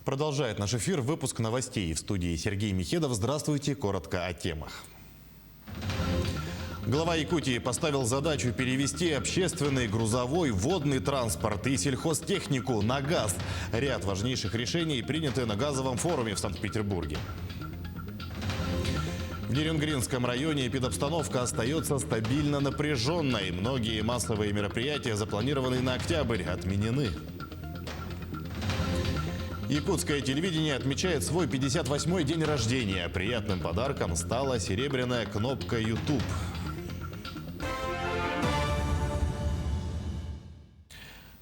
Продолжает наш эфир выпуск новостей. В студии Сергей Михедов. Здравствуйте. Коротко о темах. Глава Якутии поставил задачу перевести общественный, грузовой, водный транспорт и сельхозтехнику на газ. Ряд важнейших решений приняты на газовом форуме в Санкт-Петербурге. В Нерюнгринском районе эпидобстановка остается стабильно напряженной. Многие массовые мероприятия, запланированные на октябрь, отменены. Якутское телевидение отмечает свой 58-й день рождения. Приятным подарком стала серебряная кнопка YouTube.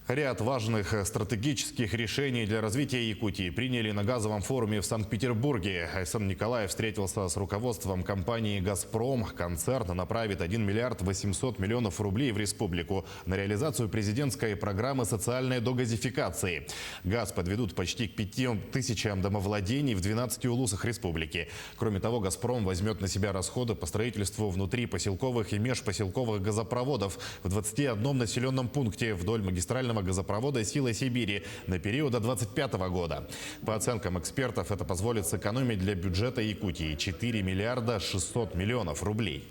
Ряд важных стратегических решений для развития Якутии приняли на газовом форуме в Санкт-Петербурге. Айсан Николаев встретился с руководством компании «Газпром». Концерн направит 1 миллиард 800 миллионов рублей в республику на реализацию президентской программы социальной догазификации. Газ подведут почти к 5000 домовладений в 12 улусах республики. Кроме того, «Газпром» возьмет на себя расходы по строительству внутрипоселковых и межпоселковых газопроводов в 21 населенном пункте вдоль магистрального газопровода «Сила Сибири» на период до 2025 года. По оценкам экспертов, это позволит сэкономить для бюджета Якутии 4 миллиарда 600 миллионов рублей.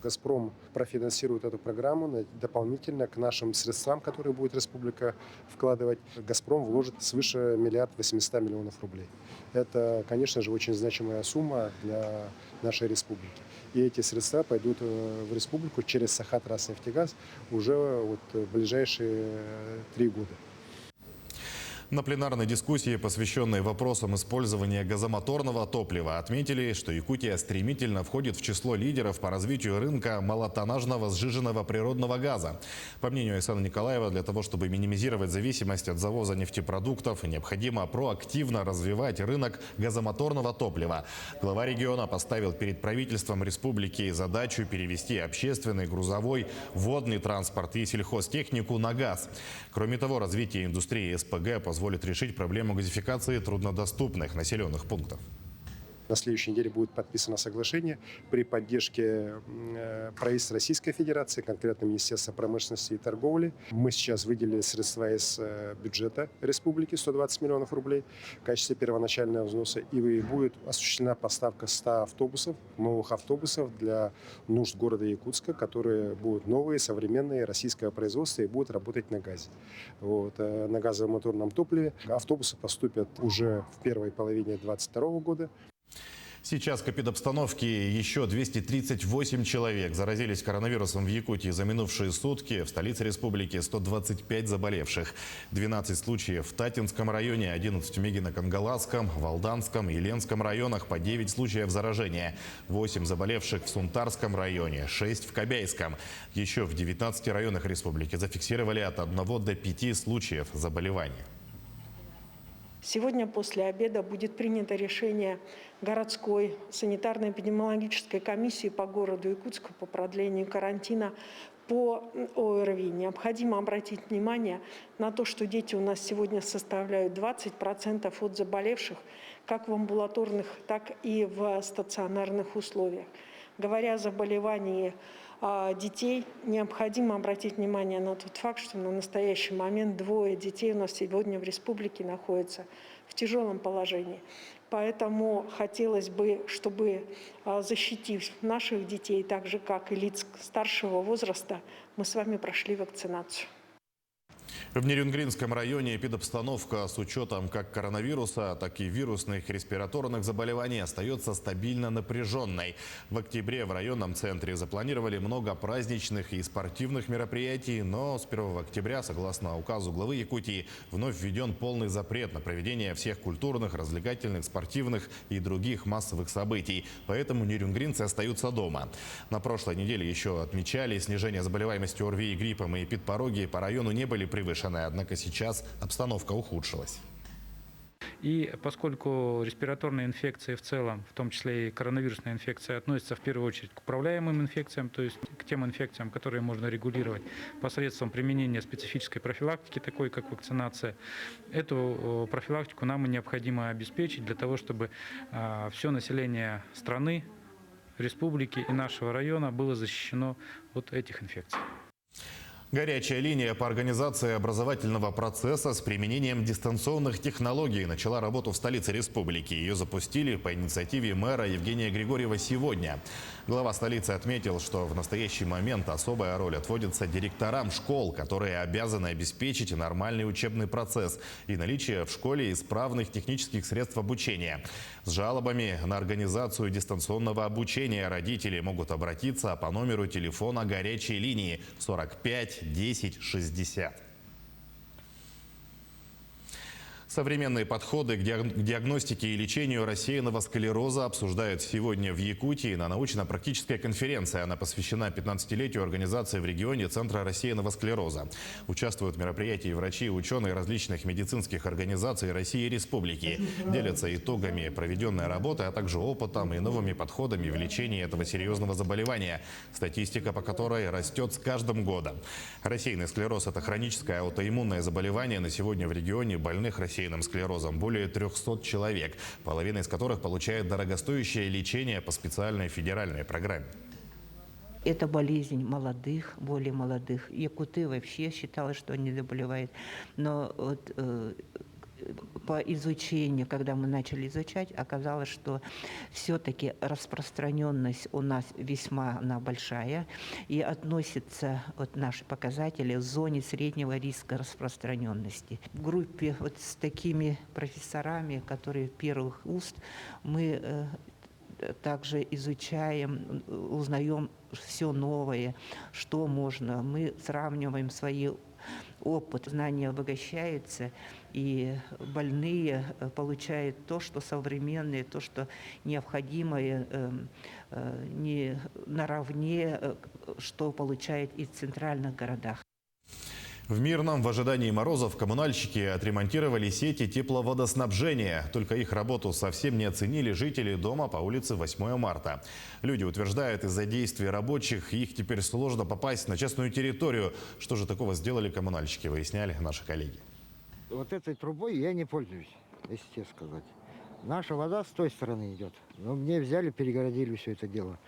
«Газпром» профинансирует эту программу дополнительно к нашим средствам, которые будет республика вкладывать. «Газпром» вложит свыше 1 миллиард 800 миллионов рублей. Это, конечно же, очень значимая сумма для нашей республики. И эти средства пойдут в республику через Сахатранснефтегаз уже в ближайшие 3 года. На пленарной дискуссии, посвященной вопросам использования газомоторного топлива, отметили, что Якутия стремительно входит в число лидеров по развитию рынка малотоннажного сжиженного природного газа. По мнению Айсана Николаева, для того, чтобы минимизировать зависимость от завоза нефтепродуктов, необходимо проактивно развивать рынок газомоторного топлива. Глава региона поставил перед правительством республики задачу перевести общественный, грузовой, водный транспорт и сельхозтехнику на газ. Кроме того, развитие индустрии СПГ позволит решить проблему газификации труднодоступных населенных пунктов. На следующей неделе будет подписано соглашение при поддержке правительства Российской Федерации, конкретно Министерства промышленности и торговли. Мы сейчас выделили средства из бюджета республики, 120 миллионов рублей в качестве первоначального взноса. И будет осуществлена поставка 100 автобусов, новых автобусов для нужд города Якутска, которые будут новые, современные, российского производства и будут работать на газе. На газомоторном топливе. Автобусы поступят уже в первой половине 2022 года. Сейчас к эпидобстановке еще 238 человек заразились коронавирусом в Якутии за минувшие сутки. В столице республики 125 заболевших. 12 случаев в Татинском районе, 11 в Мегино-Кангаласском, Валданском и Ленском районах, по 9 случаев заражения. 8 заболевших в Сунтарском районе, 6 в Кобяйском. Еще в 19 районах республики зафиксировали от 1 до 5 случаев заболевания. Сегодня после обеда будет принято решение городской санитарно-эпидемиологической комиссии по городу Якутску по продлению карантина по ОРВИ. Необходимо обратить внимание на то, что дети у нас сегодня составляют 20% от заболевших как в амбулаторных, так и в стационарных условиях. Говоря о заболевании детей, необходимо обратить внимание на тот факт, что на настоящий момент 2 детей у нас сегодня в республике находятся в тяжелом положении. Поэтому хотелось бы, чтобы, защитив наших детей, так же как и лиц старшего возраста, мы с вами прошли вакцинацию. В Нерюнгринском районе эпидобстановка с учетом как коронавируса, так и вирусных респираторных заболеваний остается стабильно напряженной. В октябре в районном центре запланировали много праздничных и спортивных мероприятий, но с 1 октября, согласно указу главы Якутии, вновь введен полный запрет на проведение всех культурных, развлекательных, спортивных и других массовых событий. Поэтому нерюнгринцы остаются дома. На прошлой неделе еще отмечали снижение заболеваемости ОРВИ и гриппом, и эпидпороги по району не были превышены. Однако сейчас обстановка ухудшилась. И поскольку респираторные инфекции в целом, в том числе и коронавирусная инфекция, относятся в первую очередь к управляемым инфекциям, то есть к тем инфекциям, которые можно регулировать посредством применения специфической профилактики, такой как вакцинация, эту профилактику нам и необходимо обеспечить для того, чтобы все население страны, республики и нашего района было защищено от этих инфекций. Горячая линия по организации образовательного процесса с применением дистанционных технологий начала работу в столице республики. Ее запустили по инициативе мэра Евгения Григорьева сегодня. Глава столицы отметил, что в настоящий момент особая роль отводится директорам школ, которые обязаны обеспечить нормальный учебный процесс и наличие в школе исправных технических средств обучения. С жалобами на организацию дистанционного обучения родители могут обратиться по номеру телефона горячей линии 45 10 60. Современные подходы к диагностике и лечению рассеянного склероза обсуждают сегодня в Якутии на научно-практической конференции. Она посвящена 15-летию организации в регионе Центра рассеянного склероза. Участвуют в мероприятии врачи и ученые различных медицинских организаций России и Республики. Делятся итогами проведенной работы, а также опытом и новыми подходами в лечении этого серьезного заболевания, статистика по которой растет с каждым годом. Рассеянный склероз – это хроническое аутоиммунное заболевание. На сегодня в регионе больных рассеянным склерозом более 300 человек, половина из которых получает дорогостоящее лечение по специальной федеральной программе. Это болезнь молодых, более молодых. Якуты вообще считалось, что они заболевают. Но вот, по изучению, когда мы начали изучать, оказалось, что все-таки распространенность у нас весьма большая и относится вот наши показатели в зоне среднего риска распространенности. В группе вот с такими профессорами, которые первых уст, мы также изучаем, узнаем все новое, что можно. Мы сравниваем свои опыт, знания обогащаются, и больные получают то, что современное, то, что необходимое, не наравне, что получают и в центральных городах. В Мирном в ожидании морозов коммунальщики отремонтировали сети тепловодоснабжения. Только их работу совсем не оценили жители дома по улице 8 марта. Люди утверждают, из-за действий рабочих их теперь сложно попасть на частную территорию. Что же такого сделали коммунальщики, выясняли наши коллеги. Вот этой трубой я не пользуюсь, если честно сказать. Наша вода с той стороны идет. Но мне взяли, перегородили все это дело.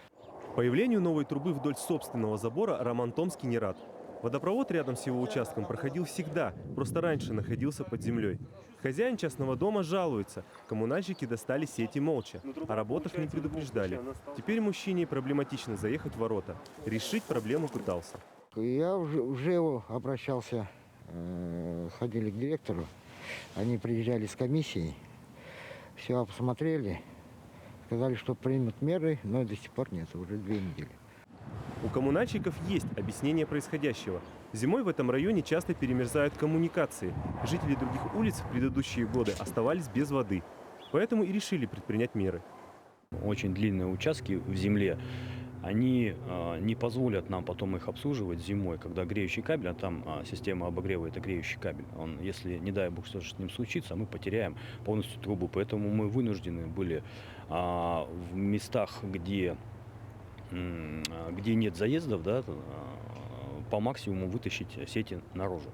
Появлению новой трубы вдоль собственного забора Роман Томский не рад. Водопровод рядом с его участком проходил всегда, просто раньше находился под землей. Хозяин частного дома жалуется. Коммунальщики достали сети молча. О работах не предупреждали. Теперь мужчине проблематично заехать в ворота. Решить проблему пытался. Я уже обращался, ходили к директору. Они приезжали с комиссией, все посмотрели, сказали, что примут меры, но до сих пор нет, уже 2 недели. У коммунальщиков есть объяснение происходящего. Зимой в этом районе часто перемерзают коммуникации. Жители других улиц в предыдущие годы оставались без воды. Поэтому и решили предпринять меры. Очень длинные участки в земле, они не позволят нам потом их обслуживать зимой, когда греющий кабель, а там система обогрева – это греющий кабель. Он, если, не дай бог, что с ним случится, мы потеряем полностью трубу. Поэтому мы вынуждены были в местах, где нет заездов, да, по максимуму вытащить сети наружу.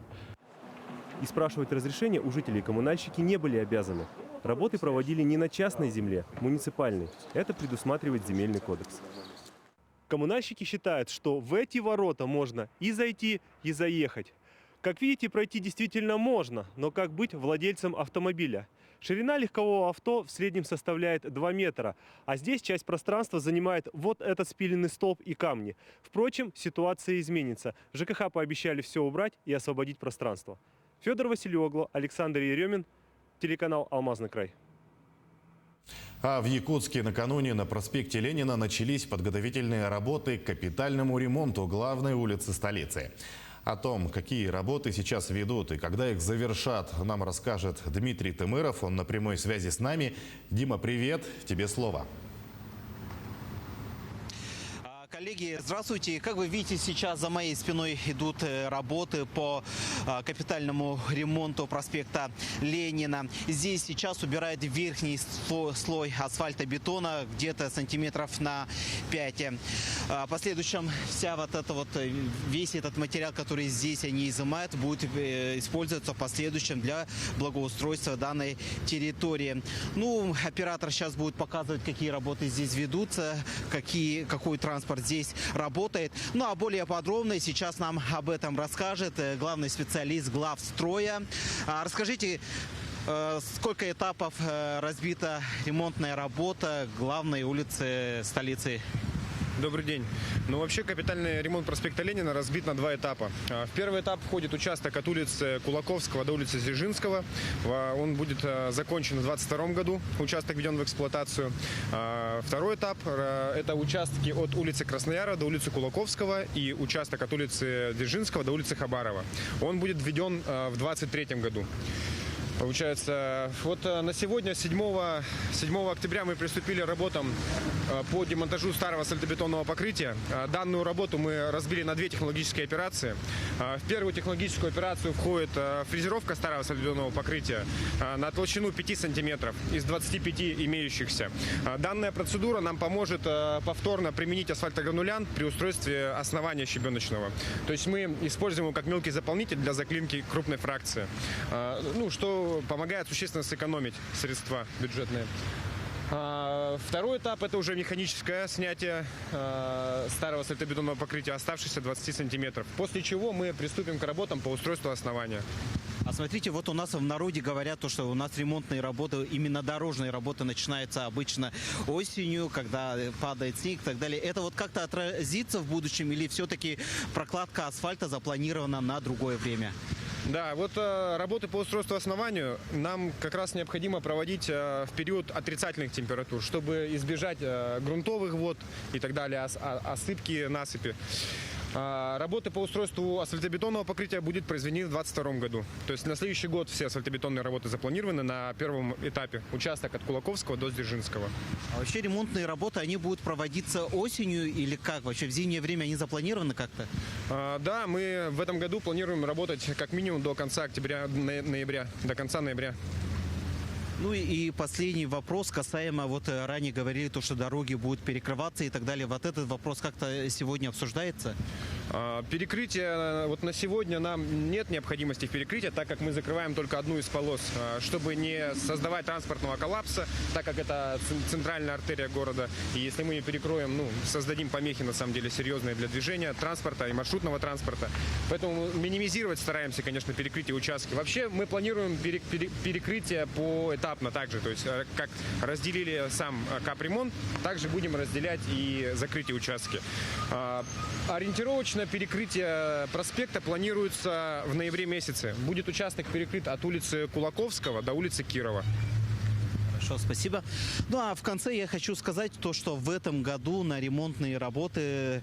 И спрашивать разрешение у жителей коммунальщики не были обязаны. Работы проводили не на частной земле, муниципальной. Это предусматривает земельный кодекс. Коммунальщики считают, что в эти ворота можно и зайти, и заехать. Как видите, пройти действительно можно, но как быть владельцем автомобиля? Ширина легкового авто в среднем составляет 2 метра, а здесь часть пространства занимает вот этот спиленный столб и камни. Впрочем, ситуация изменится. В ЖКХ пообещали все убрать и освободить пространство. Федор Василиогло, Александр Еремин, телеканал «Алмазный край». А в Якутске накануне на проспекте Ленина начались подготовительные работы к капитальному ремонту главной улицы столицы. О том, какие работы сейчас ведут и когда их завершат, нам расскажет Дмитрий Тымыров. Он на прямой связи с нами. Дима, привет, тебе слово. Коллеги, здравствуйте. Как вы видите, сейчас за моей спиной идут работы по капитальному ремонту проспекта Ленина. Здесь сейчас убирают верхний слой асфальтобетона, где-то сантиметров на 5. В последующем весь этот материал, который здесь они изымают, будет использоваться в последующем для благоустройства данной территории. Оператор сейчас будет показывать, какие работы здесь ведутся, какой транспорт здесь здесь работает. Ну а более подробно сейчас нам об этом расскажет главный специалист главстроя. Расскажите, сколько этапов разбита ремонтная работа главной улицы столицы? Добрый день. Ну, вообще, капитальный ремонт проспекта Ленина разбит на два этапа. В первый этап входит участок от улицы Кулаковского до улицы Дзержинского. Он будет закончен в 2022 году. Участок введен в эксплуатацию. Второй этап – это участки от улицы Краснояра до улицы Кулаковского и участок от улицы Дзержинского до улицы Хабарова. Он будет введен в 2023 году. Получается, вот на сегодня, 7 октября, мы приступили к работам по демонтажу старого асфальтобетонного покрытия. Данную работу мы разбили на две технологические операции. В первую технологическую операцию входит фрезеровка старого асфальтобетонного покрытия на толщину 5 сантиметров из 25 имеющихся. Данная процедура нам поможет повторно применить асфальтогранулянт при устройстве основания щебеночного. То есть мы используем его как мелкий заполнитель для заклинки крупной фракции. Ну, что помогает существенно сэкономить средства бюджетные. Второй этап – это уже механическое снятие старого асфальтобетонного покрытия, оставшихся 20 сантиметров. После чего мы приступим к работам по устройству основания. А смотрите, вот у нас в народе говорят, что у нас ремонтные работы, именно дорожные работы начинаются обычно осенью, когда падает снег и так далее. Это вот как-то отразится в будущем или все-таки прокладка асфальта запланирована на другое время? Да, вот работы по устройству основанию нам как раз необходимо проводить в период отрицательных температур, чтобы избежать грунтовых вод и так далее, осыпки, насыпи. Работы по устройству асфальтобетонного покрытия будет произведены в 2022 году. То есть на следующий год все асфальтобетонные работы запланированы на первом этапе. Участок от Кулаковского до Дзержинского. А вообще ремонтные работы, они будут проводиться осенью или как? Вообще в зимнее время они запланированы как-то? Да, мы в этом году планируем работать как минимум до конца октября-ноября, до конца ноября. Ну и последний вопрос касаемо, вот ранее говорили, то, что дороги будут перекрываться и так далее. Вот этот вопрос как-то сегодня обсуждается? Перекрытие, вот на сегодня нам нет необходимости в перекрытии, так как мы закрываем только одну из полос, чтобы не создавать транспортного коллапса, так как это центральная артерия города. И если мы ее перекроем, создадим помехи, на самом деле, серьезные для движения транспорта и маршрутного транспорта. Поэтому минимизировать стараемся, конечно, перекрытие участки. Вообще мы планируем перекрытие поэтапно также, то есть как разделили сам капремонт, также будем разделять и закрытие участки. Ориентировочно перекрытие проспекта планируется в ноябре месяце. Будет участок перекрыт от улицы Кулаковского до улицы Кирова. Хорошо, спасибо. Ну а в конце я хочу сказать то, что в этом году на ремонтные работы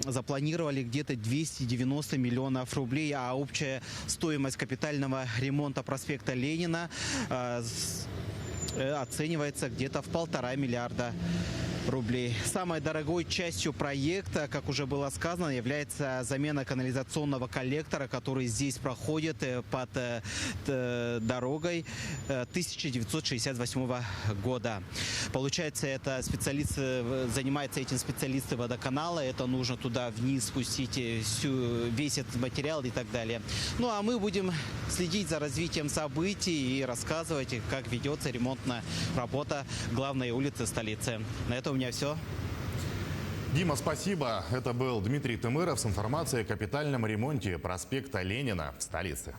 запланировали где-то 290 миллионов рублей, а общая стоимость капитального ремонта проспекта Ленина оценивается где-то в 1,5 миллиарда рублей. Самой дорогой частью проекта, как уже было сказано, является замена канализационного коллектора, который здесь проходит под дорогой 1968 года. Получается, это занимаются этим специалисты водоканала. Это нужно туда вниз спустить весь этот материал и так далее. Ну а мы будем следить за развитием событий и рассказывать, как ведется ремонтная работа главной улицы столицы. На этом у меня все. Дима, спасибо. Это был Дмитрий Тымыров с информацией о капитальном ремонте проспекта Ленина в столице.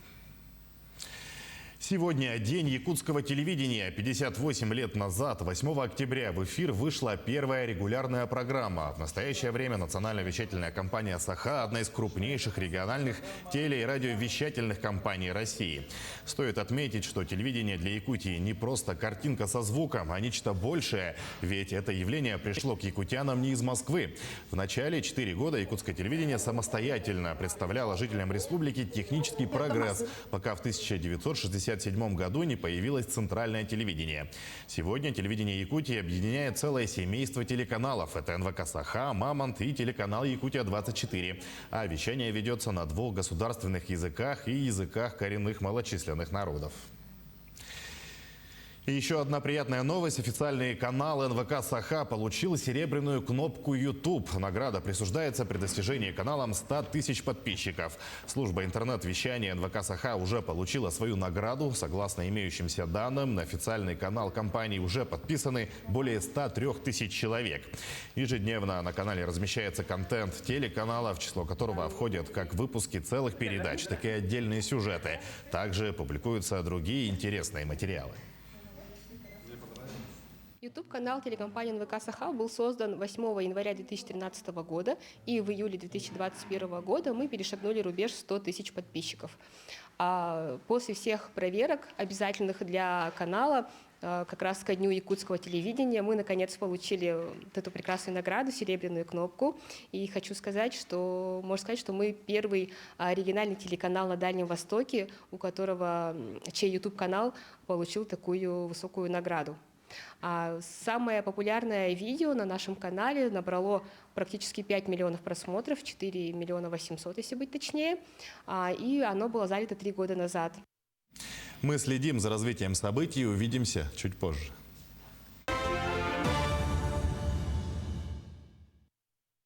Сегодня день якутского телевидения. 58 лет назад, 8 октября, в эфир вышла первая регулярная программа. В настоящее время национальная вещательная компания «Саха» – одна из крупнейших региональных теле- и радиовещательных компаний России. Стоит отметить, что телевидение для Якутии не просто картинка со звуком, а нечто большее. Ведь это явление пришло к якутянам не из Москвы. В начале 4 года якутское телевидение самостоятельно представляло жителям республики технический прогресс, пока в 1967 году не появилось центральное телевидение. Сегодня телевидение Якутии объединяет целое семейство телеканалов. Это НВК «Саха», «Мамонт» и телеканал «Якутия-24». А вещание ведется на 2 государственных языках и языках коренных малочисленных народов. И еще одна приятная новость. Официальный канал НВК «Саха» получил серебряную кнопку YouTube. Награда присуждается при достижении каналом 100 тысяч подписчиков. Служба интернет-вещания НВК «Саха» уже получила свою награду. Согласно имеющимся данным, на официальный канал компании уже подписаны более 103 тысяч человек. Ежедневно на канале размещается контент телеканала, в число которого входят как выпуски целых передач, так и отдельные сюжеты. Также публикуются другие интересные материалы. YouTube-канал телекомпании НВК «Саха» был создан 8 января 2013 года, и в июле 2021 года мы перешагнули рубеж 100 тысяч подписчиков. А после всех проверок, обязательных для канала, как раз ко дню якутского телевидения, мы наконец получили вот эту прекрасную награду, серебряную кнопку. И хочу сказать, что, можно сказать, что мы первый региональный телеканал на Дальнем Востоке, чей YouTube-канал получил такую высокую награду. Самое популярное видео на нашем канале набрало практически 5 миллионов просмотров, 4 миллиона 800, если быть точнее, и оно было залито 3 года назад. Мы следим за развитием событий, увидимся чуть позже.